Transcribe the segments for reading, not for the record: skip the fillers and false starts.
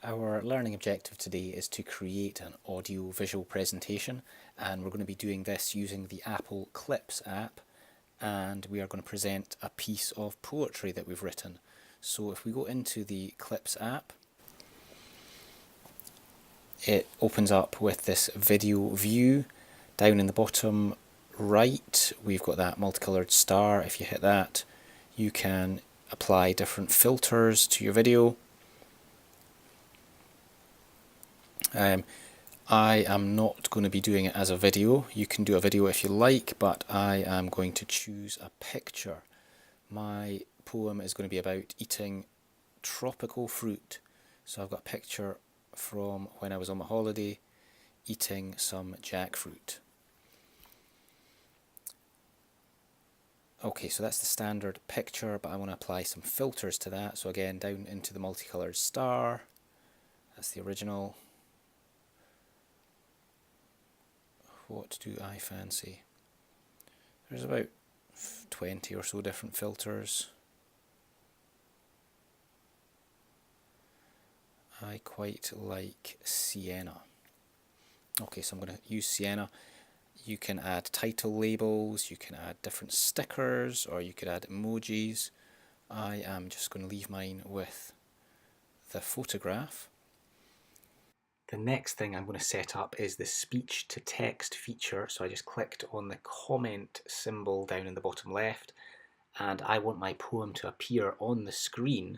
Our learning objective today is to create an audio-visual presentation, and we're going to be doing this using the Apple Clips app, and we are going to present a piece of poetry that we've written. So if we go into the Clips app, it opens up with this video view. Down in the bottom right, we've got that multicolored star. If you hit that, you can apply different filters to your video. I am not going to be doing it as a video. You can do a video if you like, but I am going to choose a picture. My poem is going to be about eating tropical fruit. So I've got a picture from when I was on my holiday eating some jackfruit. Okay, so that's the standard picture, but I want to apply some filters to that. So again, down into the multicolored star. That's the original. What do I fancy? There's about 20 or so different filters. I quite like sienna. Okay, so I'm going to use sienna. You can add title labels, you can add different stickers, or you could add emojis. I am just going to leave mine with the photograph. The next thing I'm going to set up is the speech to text feature. So I just clicked on the comment symbol down in the bottom left, and I want my poem to appear on the screen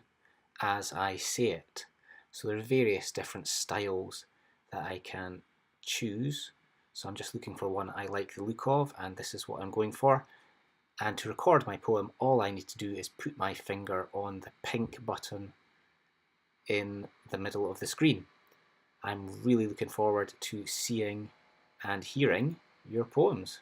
as I say it. So there are various different styles that I can choose. So I'm just looking for one I like the look of, and this is what I'm going for. And to record my poem, all I need to do is put my finger on the pink button in the middle of the screen. I'm really looking forward to seeing and hearing your poems.